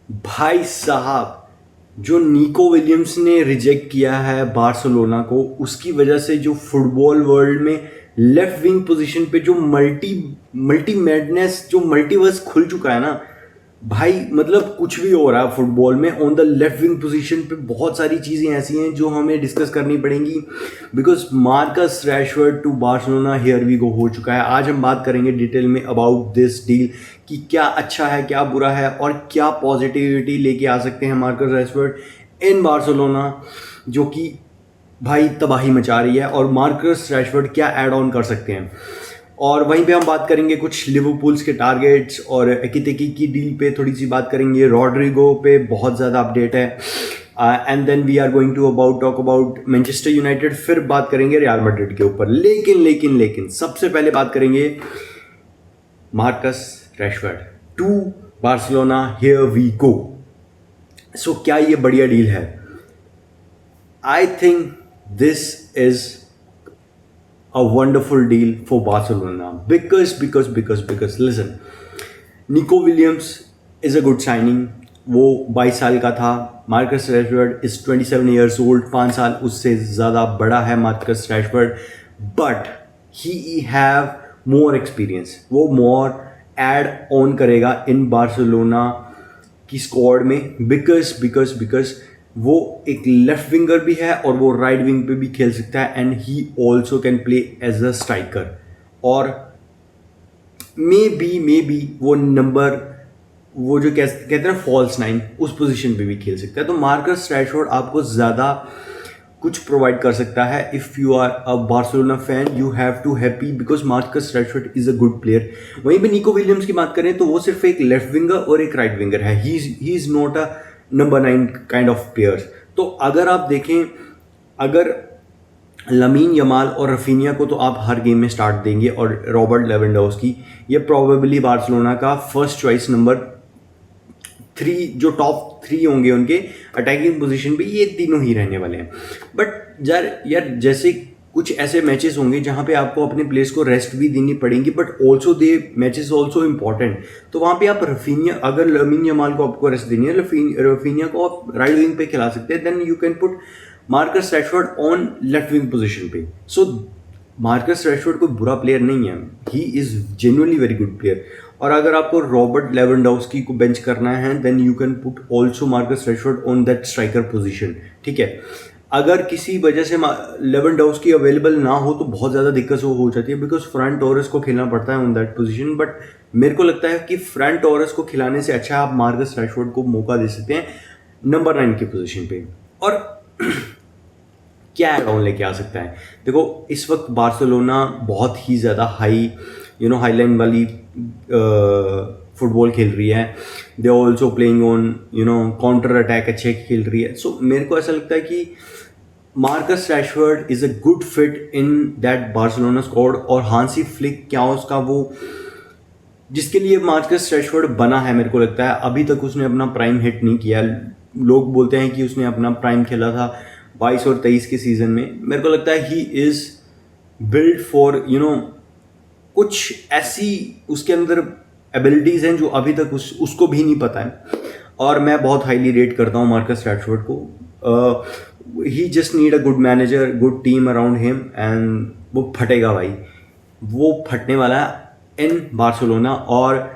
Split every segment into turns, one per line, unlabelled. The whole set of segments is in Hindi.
भाई साहब, जो निको विलियम्स ने रिजेक्ट किया है बार्सिलोना को, उसकी वजह से जो फुटबॉल वर्ल्ड में लेफ्ट विंग पोजीशन पे जो मल्टी मल्टी मैडनेस, जो मल्टीवर्स खुल चुका है ना भाई, मतलब कुछ भी हो रहा है फुटबॉल में on the left wing position पे। बहुत सारी चीज़ें ऐसी हैं जो हमें डिस्कस करनी पड़ेंगी, because Marcus Rashford to Barcelona here we go हो चुका है। आज हम बात करेंगे डिटेल में अबाउट दिस डील कि क्या अच्छा है, क्या बुरा है, और क्या पॉजिटिविटी लेके आ सकते हैं मार्कस रैशफोर्ड इन बार्सिलोना, जो कि भाई तबाही मचा रही है, और मार्कस रैशफोर्ड क्या ऐड ऑन कर सकते हैं। और वहीं पे हम बात करेंगे कुछ लिवरपूल्स के टारगेट्स, और एकितेकी की डील पे थोड़ी सी बात करेंगे, रॉड्रिगो पे बहुत ज़्यादा अपडेट है, and then we are going to talk about Manchester United. फिर बात करेंगे रियल मैड्रिड के ऊपर। लेकिन सबसे पहले बात करेंगे Marcus Rashford to Barcelona, here we go. So क्या ये बढ़िया डील है? I think this is a wonderful deal for Barcelona because listen, Nico Williams is a good signing. वो 22 साल का था। Marcus Rashford is 27 years old, 5 साल उससे ज़्यादा बड़ा है Marcus Rashford, but he have more experience. वो मोर एड ऑन करेगा इन बार्सिलोना की स्क्वाड में, बिकॉज वो एक लेफ्ट विंगर भी है और वो राइट विंग पे भी खेल सकता है, and he also can play as a striker, और मे बी वो नंबर, वो जो कहते हैं ना फॉल्स नाइन, उस पोजीशन पे भी खेल सकता है। तो मार्कस रैशफोर्ड आपको ज़्यादा कुछ प्रोवाइड कर सकता है। If you are a Barcelona fan, you have to happy because Marcus Rashford is a good player. वहीं पे निको विलियम्स की बात करें तो वो सिर्फ एक लेफ्ट विंगर और एक राइट विंगर है। He is not a number 9 kind of players. तो अगर आप देखें, अगर लमीन यमाल और रफीनिया को तो आप हर गेम में स्टार्ट देंगे, और रॉबर्ट लेवेंडोव्स्की ये प्रोबेबली बार्सिलोना का फर्स्ट चॉइस नंबर 3, जो टॉप 3 होंगे उनके अटैकिंग पोजीशन पे, ये तीनों ही रहने वाले हैं। बट यार जैसे कुछ ऐसे मैचेस होंगे जहाँ पे आपको अपने प्लेयर्स को रेस्ट भी देनी पड़ेंगी, but also they matches also important. तो वहाँ पे आप रफीनिया, अगर लमीन यमाल को आपको रेस्ट देनी है, रफीनिया को आप राइट विंग पे खिला सकते हैं, then you can put Marcus Rashford on left wing position पे। सो मार्कस रैशफोर्ड कोई बुरा प्लेयर नहीं है, he is genuinely very good player. और अगर आपको रॉबर्ट लेवेंडोव्स्की को बेंच करना है, then you can put also Marcus Rashford on that striker position, ठीक है। अगर किसी वजह से लेवेंडोव्स्की अवेलेबल ना हो तो बहुत ज़्यादा दिक्कत हो जाती है, बिकॉज फ्रंट टोरेस को खेलना पड़ता है ऑन दैट पोजीशन। बट मेरे को लगता है कि फ्रंट टोरेस को खिलाने से अच्छा आप मार्कस रैशफोर्ड को मौका दे सकते हैं नंबर 9 की पोजीशन पे। और क्या एड ऑन लेके आ सकता है? देखो, इस वक्त बार्सिलोना बहुत ही ज़्यादा हाई लाइन वाली फुटबॉल खेल रही है। They are also playing on counter attack अच्छे खेल रही है। सो मेरे को ऐसा लगता है कि Marcus Rashford is a good fit in that Barcelona squad. और हांसी फ्लिक, क्या उसका वो जिसके लिए मार्कस रैशफोर्ड बना है, मेरे को लगता है अभी तक उसने अपना प्राइम हिट नहीं किया। लोग बोलते हैं कि उसने अपना प्राइम खेला था 22 और 23 के सीज़न में। मेरे को लगता है ही इज़ बिल्ड फॉर कुछ ऐसी उसके अंदर एबिलिटीज़ हैं जो अभी तक उसको भी नहीं पता है। और मैं बहुत हाईली रेट करता हूँ मार्कस रैशफोर्ड को। He just need a good manager, good team around him, and वो फटेगा भाई, वो फटने वाला है इन बार्सिलोना। और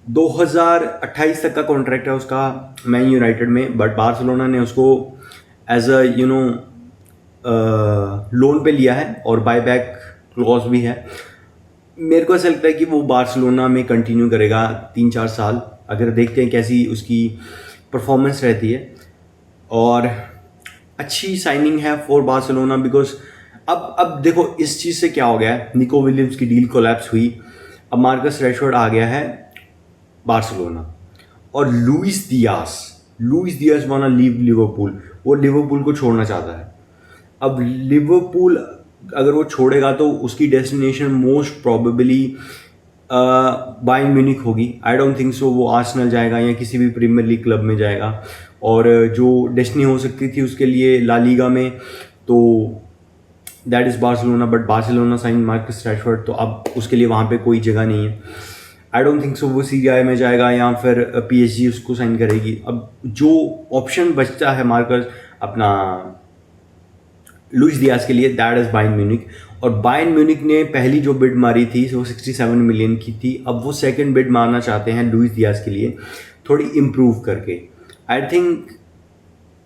2028 तक का कॉन्ट्रैक्ट है उसका मैन यूनाइटेड में, बट बार्सिलोना ने उसको एज अ लोन पे लिया है, और बायबैक क्लॉज भी है। मेरे को ऐसा लगता है कि वो बार्सिलोना में कंटिन्यू करेगा 3-4 साल। अगर देखते हैं कैसी उसकी परफॉर्मेंस रहती है। और अच्छी साइनिंग है फॉर बार्सिलोना, बिकॉज अब देखो इस चीज़ से क्या हो गया है, निको विलियम्स की डील कोलैप्स हुई, अब मार्कस रैशफोर्ड आ गया है बार्सिलोना, और लुइस दियास वाना लीव लिवरपूल, वो लिवरपूल को छोड़ना चाहता है। अब लिवरपूल अगर वो छोड़ेगा तो उसकी destination most probably Bayern Munich होगी। आई डोंट थिंक सो वो आर्सेनल जाएगा या किसी भी प्रीमियर लीग क्लब में जाएगा। और जो डेस्टिनी हो सकती थी उसके लिए ला लीगा में, तो that is Barcelona. But Barcelona sign Marcus Rashford, तो अब उसके लिए वहाँ पे कोई जगह नहीं है। आई डोंट थिंक सो वो सीरिया में जाएगा या फिर PSG उसको साइन करेगी। अब जो ऑप्शन बचता है मार्कस अपना लुइस दियाज के लिए, दैट इज बायर्न म्यूनिक। और बायर्न म्यूनिक ने पहली जो बिड मारी थी वो 67 मिलियन की थी। अब वो सेकंड बिड मारना चाहते हैं लुइस दियाज के लिए, थोड़ी इम्प्रूव करके। I think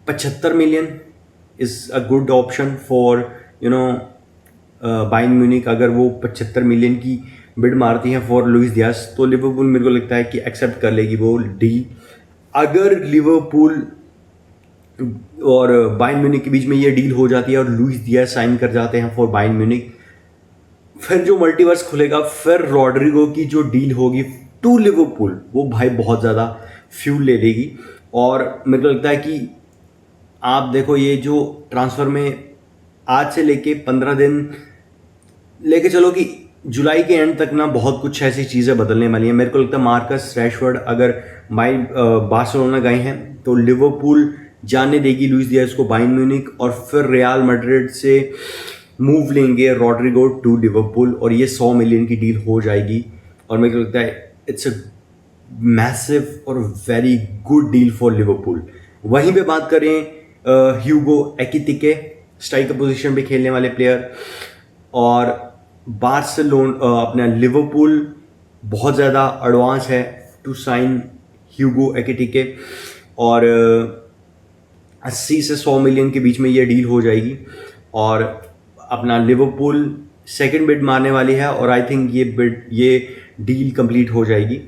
75 million is a good option for Bayern Munich. अगर वो 75 मिलियन की बिड मारती हैं फॉर लुइस दियाज तो लिवरपूल मेरे को लगता है कि एक्सेप्ट कर लेगी वो डील। अगर लिवरपूल और बायर्न म्यूनिक के बीच में ये डील हो जाती है और लुइस दियाज साइन कर जाते हैं फॉर बायर्न म्यूनिक, फिर जो मल्टीवर्स खुलेगा, फिर रॉड्रिगो की जो डील होगी टू लिवरपूल, वो भाई बहुत ज़्यादा फ्यूल ले लेगी। और मेरे को लगता है कि आप देखो ये जो ट्रांसफ़र में आज से लेके 15 दिन लेके चलो कि जुलाई के एंड तक ना बहुत कुछ ऐसी चीज़ें बदलने वाली हैं। मेरे को लगता है मार्कस रैशफोर्ड अगर बार्सिलोना गए हैं तो लिवरपूल जाने देगी लुइस दियाज को बायर्न म्यूनिक, और फिर रियल मैड्रिड से मूव लेंगे रॉड्रिगो टू लिवरपूल, और ये 100 मिलियन की डील हो जाएगी। और मेरे को लगता है इट्स अ मैसिव और very good deal for Liverpool. वहीं पे बात करें ह्यूगो एकिटिके, स्ट्राइकर पोजीशन पे खेलने वाले प्लेयर, और बार्सिलोना अपना लिवरपूल बहुत ज़्यादा एडवांस है टू साइन ह्यूगो एकिटिके, और 80 से 100 मिलियन के बीच में ये डील हो जाएगी। और अपना लिवरपूल सेकंड बिड मारने वाली है, और आई थिंक ये डील कंप्लीट हो जाएगी।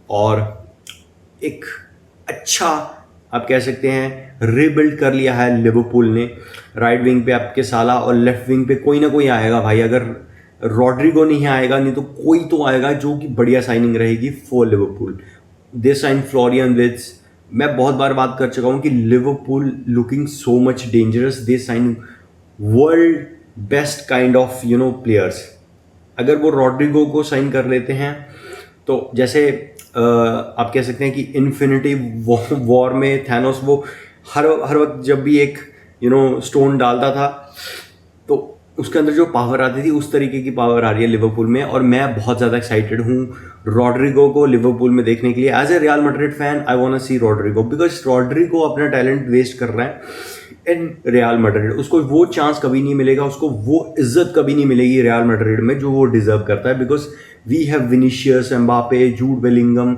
और एक अच्छा आप कह सकते हैं रीबिल्ड कर लिया है लिवरपूल ने। राइट विंग पे आपके साला और लेफ्ट विंग पे कोई ना कोई आएगा भाई। अगर रॉड्रिगो नहीं आएगा नहीं तो कोई तो आएगा जो कि बढ़िया साइनिंग रहेगी for Liverpool. They sign Florian Wirtz. मैं बहुत बार बात कर चुका हूँ कि Liverpool looking so much dangerous. They sign world best kind of players. अगर वो रॉड्रिगो को साइन कर लेते हैं तो जैसे आप कह सकते हैं कि इन्फिनिटी वॉर में थैनोस वो हर वक्त जब भी एक स्टोन डालता था तो उसके अंदर जो पावर आती थी उस तरीके की पावर आ रही है लिवरपूल में। और मैं बहुत ज़्यादा एक्साइटेड हूँ रॉड्रिगो को लिवरपूल में देखने के लिए। As a Real Madrid fan I want to see Rodrygo, because Rodrygo अपना टैलेंट वेस्ट कर रहा है इन रियल मैड्रिड। उसको वो चांस कभी नहीं मिलेगा, उसको वो इज्जत कभी नहीं मिलेगी रियल मैड्रिड में जो वो डिजर्व करता है। Because we have Vinicius, Mbappe, Jude Bellingham,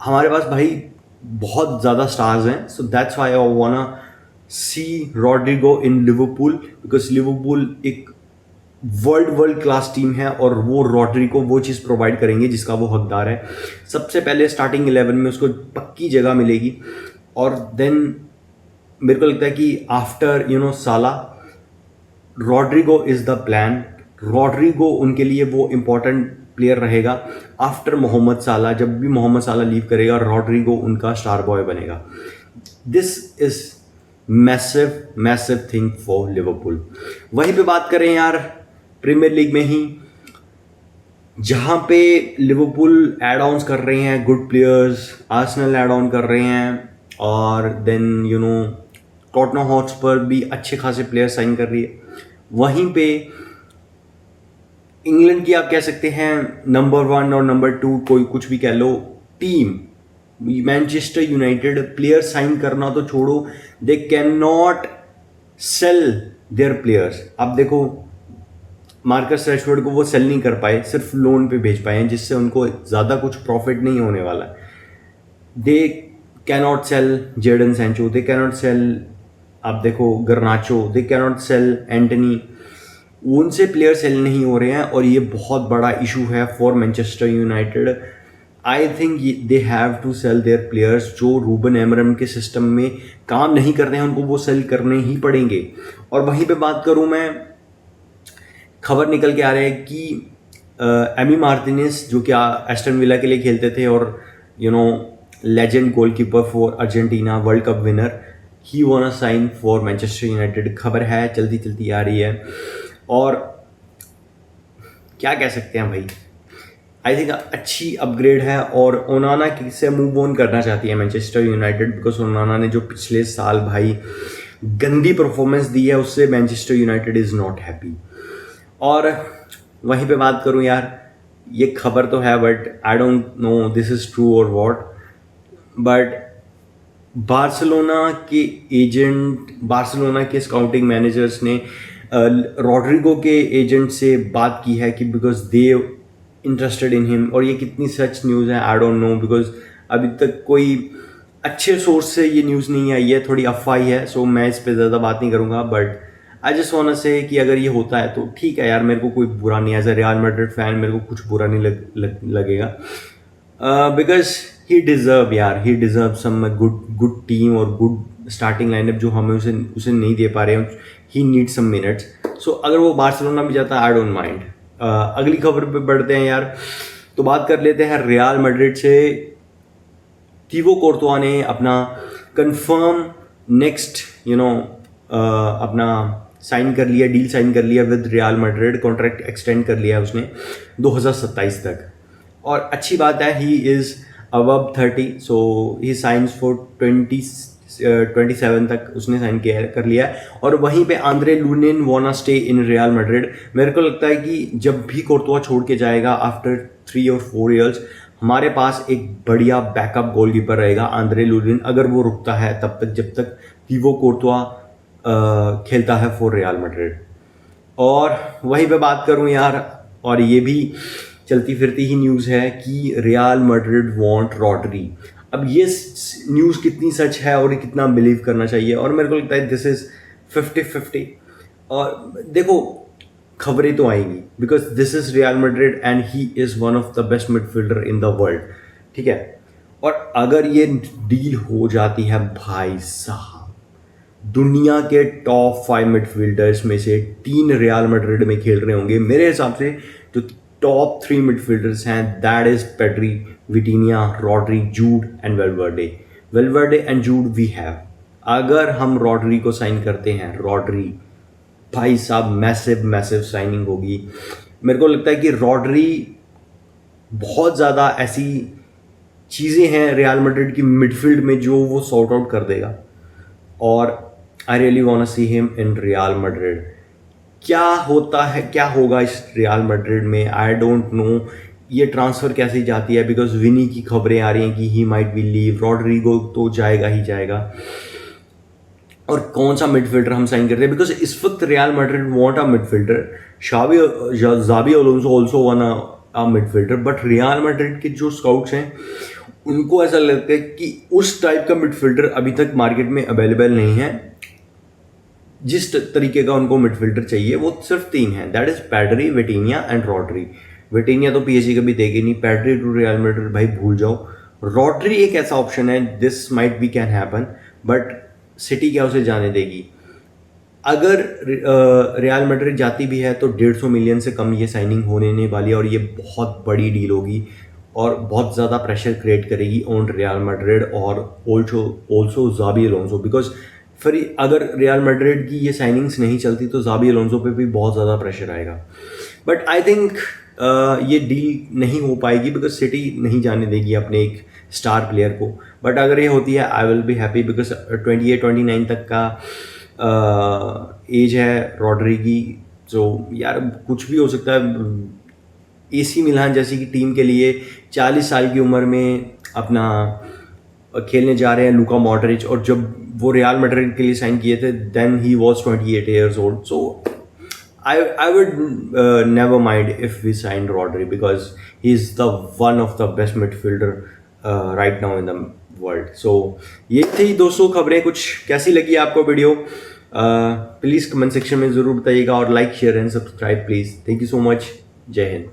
हमारे पास भाई बहुत ज़्यादा स्टार्स हैं। So that's why I want to see Rodrygo in Liverpool, because Liverpool एक वर्ल्ड क्लास टीम है और वो रॉड्रिगो वो चीज़ प्रोवाइड करेंगे जिसका वो हकदार है। सबसे पहले स्टार्टिंग 11 में उसको पक्की जगह मिलेगी, और देन मेरे को लगता है कि after Salah Rodrygo is the plan. Rodrygo उनके लिए वो इम्पोर्टेंट प्लेयर रहेगा आफ्टर मोहम्मद साला। जब भी मोहम्मद साला लीव करेगा रॉड्रिगो उनका स्टार बॉय बनेगा। This is massive thing for Liverpool. वहीं पे बात करें यार प्रीमियर लीग में ही, जहाँ पे लिवरपूल एड ऑन्स कर रहे हैं good players, Arsenal add on कर रहे हैं, और देन टॉटनहम हॉटस्पर भी अच्छे खासे प्लेयर साइन कर रही है। वहीं पे इंग्लैंड की आप कह सकते हैं नंबर 1 और नंबर 2 कोई कुछ भी कह लो team, Manchester United, player sign करना तो छोड़ो, they can not sell their players. आप देखो मार्कस रैशफोर्ड को वो सेल नहीं कर पाए, सिर्फ लोन पे भेज पाए हैं, जिससे उनको ज़्यादा कुछ प्रॉफिट नहीं होने वाला। They cannot sell Jadon Sancho, they cannot sell आप देखो Garnacho, they cannot sell Antony. उनसे प्लेयर सेल नहीं हो रहे हैं, और ये बहुत बड़ा इशू है for Manchester United. I think they have to sell their players. जो रूबन एमरम के सिस्टम में काम नहीं करते हैं उनको वो सेल करने ही पड़ेंगे। और वहीं पे बात करूं मैं, खबर निकल के आ रहा है कि एमी मार्टिनेज जो कि एस्टन विला के लिए खेलते थे और legend goalkeeper for Argentina, world cup winner, he want to sign for Manchester United. खबर है चलती आ रही है, और क्या कह सकते हैं भाई, आई थिंक अच्छी अपग्रेड है। और ओनाना से मूव ऑन करना चाहती है मैनचेस्टर यूनाइटेड, बिकॉज ओनाना ने जो पिछले साल भाई गंदी परफॉर्मेंस दी है उससे Manchester United is not happy. और वहीं पे बात करूं यार, ये खबर तो है but I don't know this is true और व्हाट, बट बार्सिलोना के स्काउटिंग मैनेजर्स ने रॉड्रिगो के एजेंट से बात की है कि because they interested in him, और ये कितनी सच न्यूज़ है आई डोंट नो, बिकॉज अभी तक कोई अच्छे सोर्स से ये न्यूज़ नहीं आई है, थोड़ी अफवाह ही है, सो मैं इस पर ज़्यादा बात नहीं करूँगा। But I just want say कि अगर ये होता है तो ठीक है यार, मेरे को कोई बुरा नहीं, as a Real Madrid fan मेरे को कुछ बुरा नहीं लगेगा, बिकॉज ही डिज़र्व यार, ही डिज़र्व सम गुड टीम और गुड स्टार्टिंग लाइनअप जो हमें उसे नहीं दे पा रहे हैं। ही नीड सम मिनट्स, सो अगर वो बार्सिलोना में जाता है आई डोंट माइंड। अगली खबर पे बढ़ते हैं यार, तो बात कर लेते हैं रियल मैड्रिड से। थिबो कोर्तुआ ने अपना कंफर्म नेक्स्ट अपना साइन कर लिया, डील साइन कर लिया with real Madrid, contract extend कर लिया उसने 2027 तक। और अच्छी बात है, he is above 30, so he science for 27 तक उसने साइन कर लिया है। और वहीं पे आंद्रे लूनिन वाना स्टे इन रियल मैड्रिड। मेरे को लगता है कि जब भी कोर्तुआ छोड़ के जाएगा आफ्टर 3 और 4 ईयर्स, हमारे पास एक बढ़िया बैकअप गोलकीपर रहेगा आंद्रे लूनिन, अगर वो रुकता है तब तक जब तक थिबो कोर्तुआ खेलता है फॉर रियल मैड्रिड। और वहीं पे बात करूं यार, और ये भी चलती फिरती ही न्यूज़ है कि रियल मैड्रिड वांट रॉड्री। अब ये न्यूज़ कितनी सच है और कितना बिलीव करना चाहिए, और मेरे को लगता है दिस इज़ 50-50। और देखो, खबरें तो आएंगी because this is real Madrid and he is one of the best midfielder in the world, ठीक है। और अगर ये डील हो जाती है भाई साहब, दुनिया के टॉप 5 मिडफील्डर्स में से 3 रियल मैड्रिड में खेल रहे होंगे मेरे हिसाब से। जो टॉप 3 मिडफील्डर्स हैं, that is Pedri, Vitinha, Rodri, Jude and Valverde and Jude we have. अगर हम रॉड्री को साइन करते हैं, रॉड्री भाई साहब मैसिव साइनिंग होगी। मेरे को लगता है कि रॉड्री बहुत ज़्यादा ऐसी चीज़ें हैं रियल मैड्रिड की मिडफील्ड में जो वो सॉर्ट आउट कर देगा, और I really want see him in real Madrid. क्या होता है, क्या होगा इस रियल मैड्रिड में, आई डोंट नो। ये ट्रांसफ़र कैसे जाती है, बिकॉज विनी की खबरें आ रही हैं कि he might be leave, Rodrygo तो जाएगा ही जाएगा। और कौन सा मिडफील्डर हम साइन करते हैं, बिकॉज इस वक्त Real Madrid want a midfielder. Xabi Alonso also want a midfielder, but Real Madrid के जो स्काउट्स हैं उनको ऐसा लगता है कि उस टाइप का मिडफील्डर अभी तक मार्केट में अवेलेबल नहीं है। जिस तरीके का उनको मिडफील्डर चाहिए वो सिर्फ 3 हैं, that is Pedri, विटीनिया and Rodri. विटीनिया तो पीएसजी कभी देगी नहीं, पेड्री टू रियल मैड्रिड भाई भूल जाओ। रॉड्री एक ऐसा ऑप्शन है, this might be can happen, but city क्या उसे जाने देगी। अगर रियल मैड्रिड जाती भी है तो 150 मिलियन से कम ये साइनिंग होने नहीं वाली है, और ये बहुत बड़ी डील होगी और बहुत ज़्यादा प्रेशर क्रिएट करेगी ऑन रियल मैड्रिड और ऑल्सो ज़ाबी अलोंसो, बिकॉज फिर अगर रियल मैड्रिड की ये साइनिंग्स नहीं चलती तो ज़ाबी अलोंसो पे भी बहुत ज़्यादा प्रेशर आएगा। बट आई थिंक ये डील नहीं हो पाएगी बिकॉज सिटी नहीं जाने देगी अपने एक स्टार प्लेयर को। बट अगर ये होती है I will be happy, because 28-29 तक का एज है रॉड्री की, जो यार कुछ भी हो सकता है। एसी मिलान जैसी की टीम के लिए 40 साल की उम्र में अपना खेलने जा रहे हैं लूका मॉड्रिच, और जब वो रियल मैड्रिड के लिए साइन किए थे then he was 28 years old. So I would never mind if we sign Rodri because he is the one of the best midfielder right now in the world. So ये थी दोस्तों खबरें। कुछ कैसी लगी आपको वीडियो, प्लीज़ कमेंट सेक्शन में ज़रूर बताइएगा, और like share and subscribe please. Thank you so much, जय हिंद।